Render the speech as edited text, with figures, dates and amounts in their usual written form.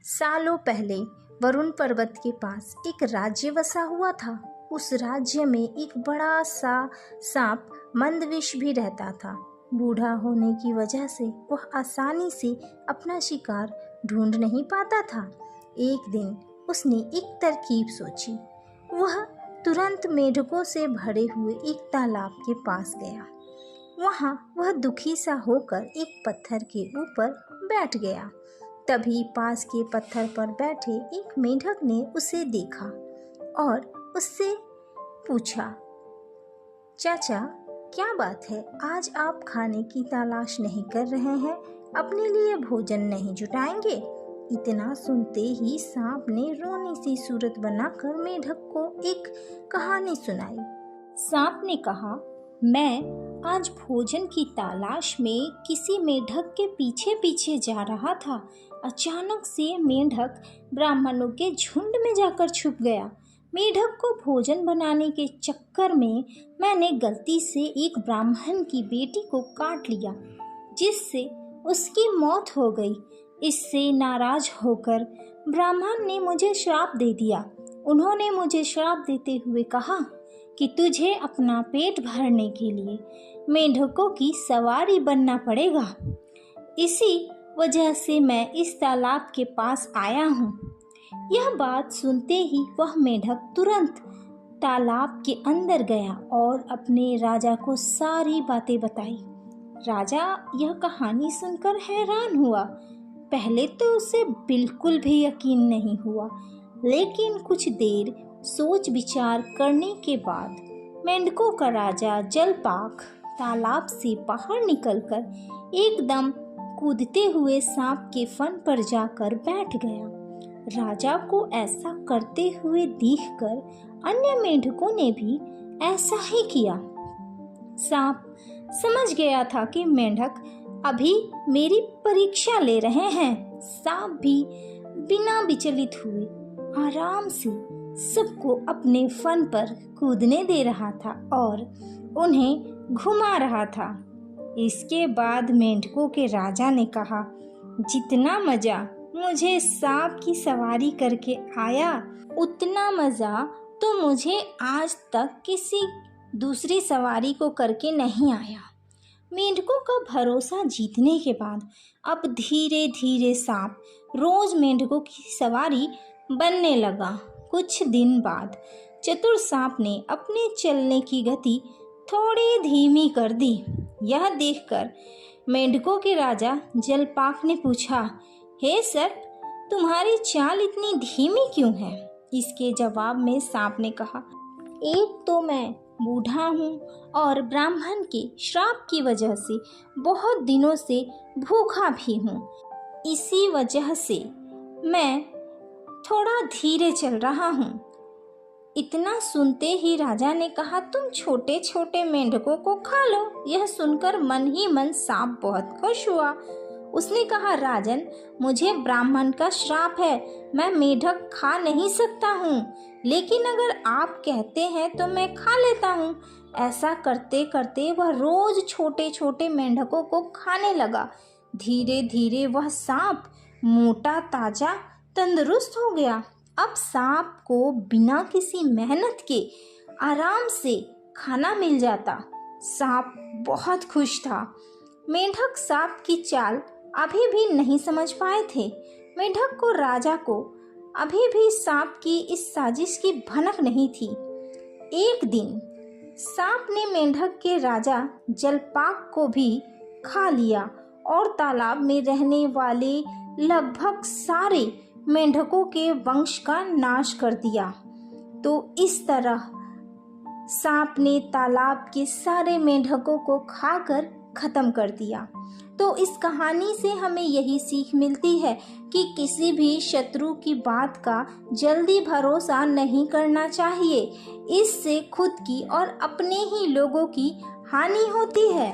सालों पहले वरुण पर्वत के पास एक राज्य बसा हुआ था। उस राज्य में एक बड़ा सा सांप मंदविष भी रहता था। बूढ़ा होने की वजह से वह आसानी से अपना शिकार ढूंढ नहीं पाता था। एक दिन उसने एक तरकीब सोची। वह तुरंत मेढकों से भरे हुए एक तालाब के पास गया। वहाँ वह दुखी सा होकर एक पत्थर के ऊपर बैठ गया। तभी पास के पत्थर पर बैठे एक मेढक ने उसे देखा और उससे पूछा, चाचा क्या बात है, आज आप खाने की तलाश नहीं कर रहे हैं? अपने लिए भोजन नहीं जुटाएंगे? इतना सुनते ही सांप ने रोनी सी सूरत बनाकर मेढक को एक कहानी सुनाई। सांप ने कहा, मैं आज भोजन की तलाश में किसी मेढक के पीछे पीछे जा रहा था। अचानक से मेढक ब्राह्मणों के झुंड में जाकर छुप गया। मेढक को भोजन बनाने के चक्कर में मैंने गलती से एक ब्राह्मण की बेटी को काट लिया, जिससे उसकी मौत हो गई। इससे नाराज होकर ब्राह्मण ने मुझे श्राप दे दिया। उन्होंने मुझे श्राप देते हुए कहा कि तुझे अपना पेट भरने के लिए मेढकों की सवारी बनना पड़ेगा। इसी वजह से मैं इस तालाब के पास आया हूँ। यह बात सुनते ही वह मेढक तुरंत तालाब के अंदर गया और अपने राजा को सारी बातें बताई। राजा यह कहानी सुनकर हैरान हुआ। पहले तो उसे बिल्कुल भी यकीन नहीं हुआ, लेकिन कुछ देर सोच विचार करने के बाद मेंढकों का राजा जलपाक तालाब से बाहर निकलकर एकदम कूदते हुए सांप के फन पर जाकर बैठ गया। राजा को ऐसा करते हुए देखकर अन्य मेंढकों ने भी ऐसा ही किया। सांप समझ गया था कि मेंढक अभी मेरी परीक्षा ले रहे हैं। सांप भी बिना विचलित हुए आराम से सबको अपने फन पर कूदने दे रहा था और उन्हें घुमा रहा था। इसके बाद मेंढकों के राजा ने कहा, जितना मजा मुझे सांप की सवारी करके आया, उतना मजा तो मुझे आज तक किसी दूसरी सवारी को करके नहीं आया। मेंढकों का भरोसा जीतने के बाद अब धीरे धीरे सांप रोज मेंढकों की सवारी बनने लगा। कुछ दिन बाद चतुर सांप ने अपने चलने की गति थोड़ी धीमी कर दी। यह देखकर मेंढकों के राजा जलपाक ने पूछा, हे सर्प, तुम्हारी चाल इतनी धीमी क्यों है? इसके जवाब में सांप ने कहा, एक तो मैं बूढ़ा हूँ और ब्राह्मण के श्राप की वजह से बहुत दिनों से भूखा भी हूँ। इसी वजह से मैं थोड़ा धीरे चल रहा हूँ। इतना सुनते ही राजा ने कहा, तुम छोटे छोटे मेंढकों को खा लो। यह सुनकर मन ही मन सांप बहुत खुश हुआ। उसने कहा, राजन, मुझे ब्राह्मण का श्राप है, मैं मेढक खा नहीं सकता हूँ, लेकिन अगर आप कहते हैं तो मैं खा लेता हूँ। ऐसा करते करते वह रोज छोटे छोटे मेंढकों को खाने लगा। धीरे धीरे वह सांप मोटा ताजा तंदुरुस्त हो गया। अब सांप को बिना किसी मेहनत के आराम से खाना मिल जाता। सांप बहुत खुश था। मेढक सांप की चाल अभी भी नहीं समझ पाए थे। मेढक को राजा को अभी भी सांप की इस साजिश की भनक नहीं थी। एक दिन सांप ने मेढक के राजा जलपाक को भी खा लिया और तालाब में रहने वाले लगभग सारे मेंढकों के वंश का नाश कर दिया। तो इस तरह सांप ने तालाब के सारे मेंढकों को खाकर खत्म कर दिया। तो इस कहानी से हमें यही सीख मिलती है कि किसी भी शत्रु की बात का जल्दी भरोसा नहीं करना चाहिए। इससे खुद की और अपने ही लोगों की हानि होती है।